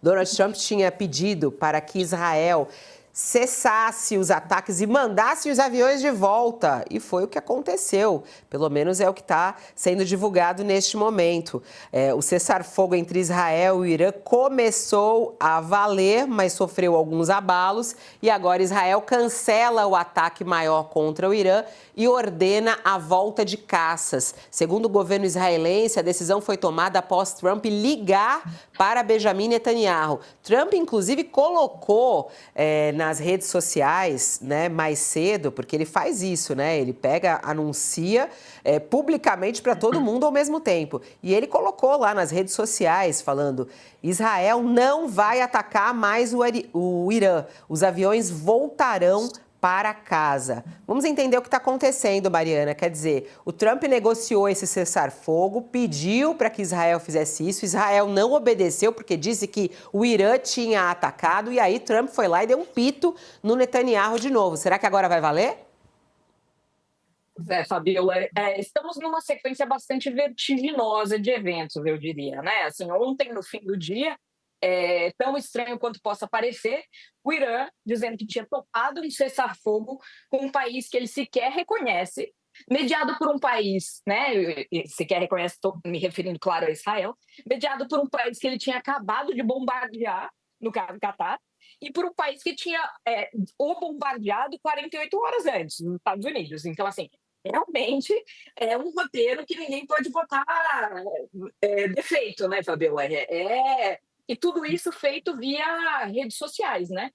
Donald Trump tinha pedido para que Israel cessasse os ataques e mandasse os aviões de volta. E foi o que aconteceu. Pelo menos é o que está sendo divulgado neste momento. O cessar-fogo entre Israel e o Irã começou a valer, mas sofreu alguns abalos. E agora Israel cancela o ataque maior contra o Irã e ordena a volta de caças. Segundo o governo israelense, a decisão foi tomada após Trump ligar para Benjamin Netanyahu. Trump, inclusive, colocou nas redes sociais, né, mais cedo, porque ele faz isso, né? Ele anuncia publicamente para todo mundo ao mesmo tempo. E ele colocou lá nas redes sociais, falando: Israel não vai atacar mais o Irã. Os aviões voltarão para casa. Vamos entender o que está acontecendo, Mariana. Quer dizer, o Trump negociou esse cessar-fogo, pediu para que Israel fizesse isso, Israel não obedeceu porque disse que o Irã tinha atacado e aí Trump foi lá e deu um pito no Netanyahu de novo. Será que agora vai valer? Fabiola, estamos numa sequência bastante vertiginosa de eventos, eu diria, né? Assim, ontem, no fim do dia, tão estranho quanto possa parecer, o Irã dizendo que tinha topado um cessar-fogo com um país que ele sequer reconhece, mediado por um país, né? Sequer reconhece, estou me referindo, claro, a Israel, mediado por um país que ele tinha acabado de bombardear, no caso, Catar, e por um país que tinha o bombardeado 48 horas antes, nos Estados Unidos. Então, assim, realmente é um roteiro que ninguém pode botar defeito, né, Fabiola? E tudo isso feito via redes sociais, né?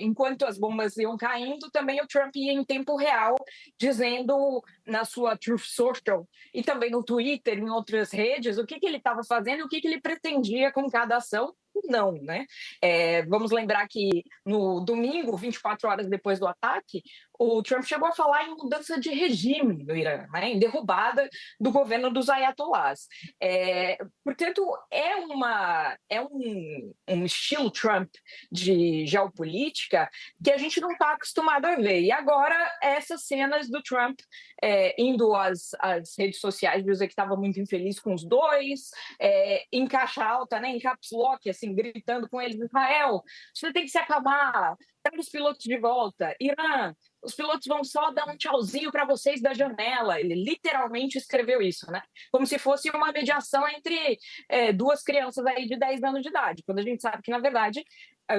Enquanto as bombas iam caindo, também o Trump ia em tempo real, dizendo na sua Truth Social e também no Twitter, em outras redes, o que ele estava fazendo e o que ele pretendia com cada ação. Não, né? Vamos lembrar que no domingo, 24 horas depois do ataque, o Trump chegou a falar em mudança de regime no Irã, né? Em derrubada do governo dos ayatollahs. Portanto, é um estilo Trump de geopolítica que a gente não está acostumado a ver. E agora, essas cenas do Trump indo às redes sociais dizer que estava muito infeliz com os dois, em caixa alta, né, em caps lock, assim, gritando com eles: Israel, você tem que se acalmar, traga os pilotos de volta. Irã, os pilotos vão só dar um tchauzinho para vocês da janela. Ele literalmente escreveu isso, né? Como se fosse uma mediação entre duas crianças aí de 10 anos de idade, quando a gente sabe que, na verdade,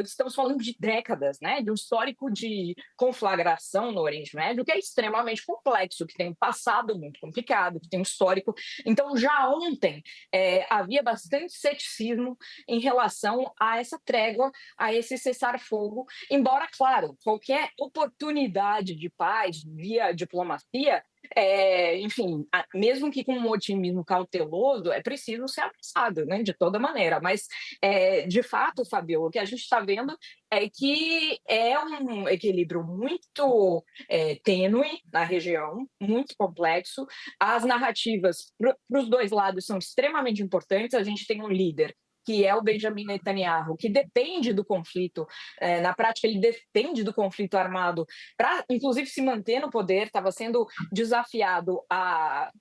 estamos falando de décadas, né? De um histórico de conflagração no Oriente Médio que é extremamente complexo, que tem um passado muito complicado, que tem um histórico. Então, já ontem, havia bastante ceticismo em relação a essa trégua, a esse cessar-fogo, embora, claro, qualquer oportunidade de paz via diplomacia, enfim, mesmo que com um otimismo cauteloso, é preciso ser abraçado, né, de toda maneira. Mas, de fato, Fabio, o que a gente está vendo é que é um equilíbrio muito tênue na região, muito complexo. As narrativas para os dois lados são extremamente importantes. A gente tem um líder que é o Benjamin Netanyahu, que depende do conflito, na prática ele depende do conflito armado para, inclusive, se manter no poder, estava sendo desafiado a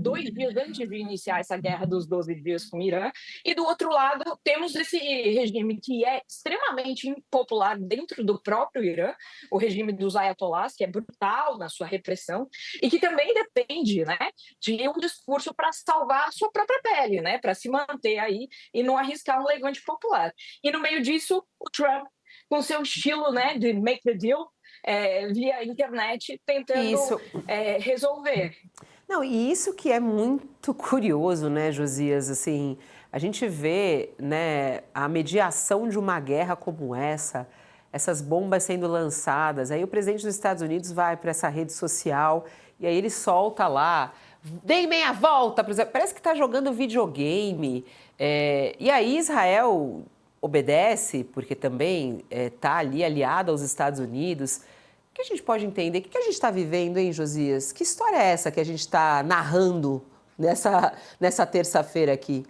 2 dias antes de iniciar essa guerra dos 12 dias com o Irã, e do outro lado temos esse regime que é extremamente impopular dentro do próprio Irã, o regime dos ayatollahs, que é brutal na sua repressão, e que também depende, né, de um discurso para salvar a sua própria pele, né, para se manter aí e não arriscar um levante popular. E no meio disso, o Trump, com seu estilo, né, de make the deal, via internet, tentando resolver. Não, e isso que é muito curioso, né, Josias? Assim, a gente vê, né, a mediação de uma guerra como essa, essas bombas sendo lançadas. Aí o presidente dos Estados Unidos vai para essa rede social e aí ele solta lá: dei meia volta, por exemplo. Parece que está jogando videogame. E aí Israel obedece, porque também está ali aliado aos Estados Unidos. O que a gente pode entender? O que a gente está vivendo, hein, Josias? Que história é essa que a gente está narrando nessa terça-feira aqui?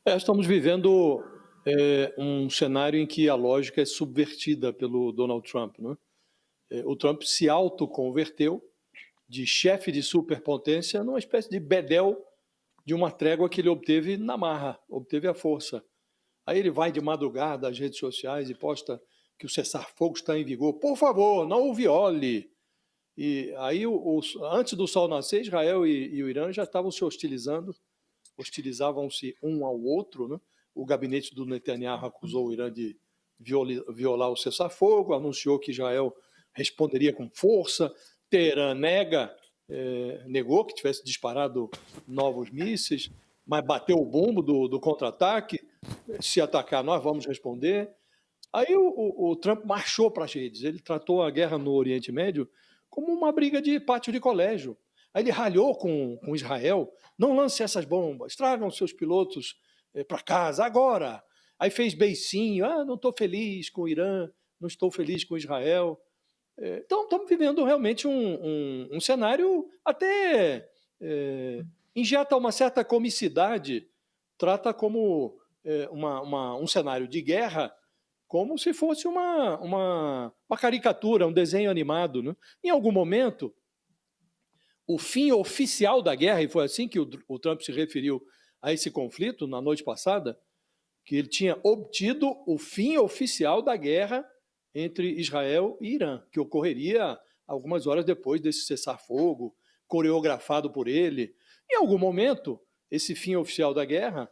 Estamos vivendo um cenário em que a lógica é subvertida pelo Donald Trump, né? O Trump se autoconverteu de chefe de superpotência numa espécie de bedel de uma trégua que ele obteve na marra, obteve à força. Aí ele vai de madrugada às redes sociais e posta que o cessar-fogo está em vigor. Por favor, não o viole. E aí, antes do sol nascer, Israel e o Irã já estavam se hostilizando, hostilizavam-se um ao outro, né? O gabinete do Netanyahu acusou o Irã de violar o cessar-fogo, anunciou que Israel responderia com força. Teherã negou que tivesse disparado novos mísseis, mas bateu o bumbo do contra-ataque. Se atacar, nós vamos responder. Aí o Trump marchou para as redes. Ele tratou a guerra no Oriente Médio como uma briga de pátio de colégio. Aí ele ralhou com Israel: não lance essas bombas, tragam seus pilotos para casa agora. Aí fez beicinho: não estou feliz com o Irã, não estou feliz com Israel. Então, estamos vivendo realmente um cenário até injeta uma certa comicidade, trata como um cenário de guerra, como se fosse uma caricatura, um desenho animado, né? Em algum momento, o fim oficial da guerra, e foi assim que o Trump se referiu a esse conflito na noite passada, que ele tinha obtido o fim oficial da guerra entre Israel e Irã, que ocorreria algumas horas depois desse cessar-fogo, coreografado por ele. Em algum momento, esse fim oficial da guerra,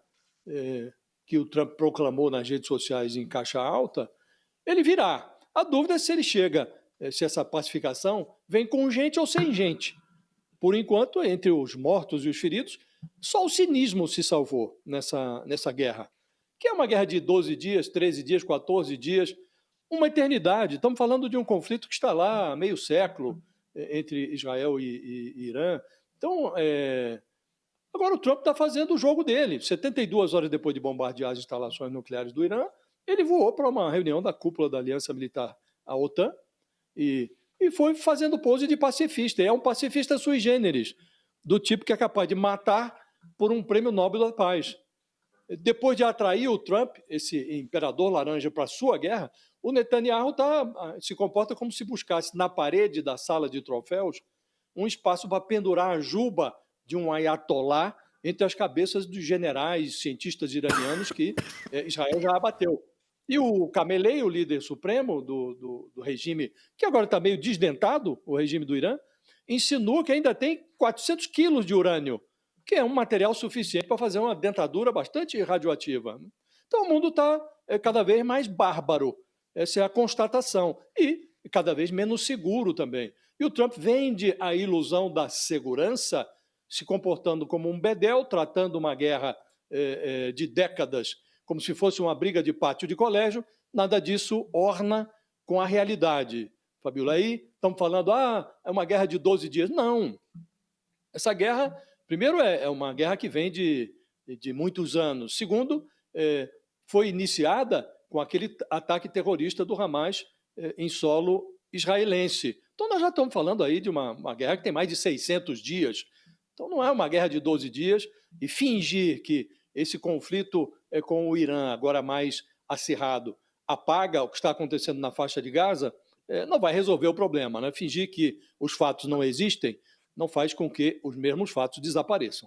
que o Trump proclamou nas redes sociais em caixa alta, ele virá. A dúvida é se ele chega, se essa pacificação vem com gente ou sem gente. Por enquanto, entre os mortos e os feridos, só o cinismo se salvou nessa guerra, que é uma guerra de 12 dias, 13 dias, 14 dias, uma eternidade. Estamos falando de um conflito que está lá há meio século entre Israel e Irã. Então, agora o Trump está fazendo o jogo dele. 72 horas depois de bombardear as instalações nucleares do Irã, ele voou para uma reunião da cúpula da Aliança Militar, a OTAN, e foi fazendo pose de pacifista. É um pacifista sui generis, do tipo que é capaz de matar por um prêmio Nobel da Paz. Depois de atrair o Trump, esse imperador laranja, para a sua guerra, o Netanyahu se comporta como se buscasse na parede da sala de troféus um espaço para pendurar a juba de um ayatolá entre as cabeças dos generais, cientistas iranianos que Israel já abateu. E o Khamenei, o líder supremo do regime, que agora está meio desdentado, o regime do Irã, insinua que ainda tem 400 quilos de urânio, que é um material suficiente para fazer uma dentadura bastante radioativa. Então o mundo está cada vez mais bárbaro, essa é a constatação, e cada vez menos seguro também. E o Trump vende a ilusão da segurança, se comportando como um bedel, tratando uma guerra de décadas como se fosse uma briga de pátio de colégio. Nada disso orna com a realidade. Fabiola, aí estamos falando, é uma guerra de 12 dias. Não. Essa guerra, primeiro, é uma guerra que vem de muitos anos. Segundo, foi iniciada com aquele ataque terrorista do Hamas em solo israelense. Então, nós já estamos falando aí de uma guerra que tem mais de 600 dias. Então, não é uma guerra de 12 dias. E fingir que esse conflito com o Irã, agora mais acirrado, apaga o que está acontecendo na faixa de Gaza, não vai resolver o problema, né? Fingir que os fatos não existem não faz com que os mesmos fatos desapareçam.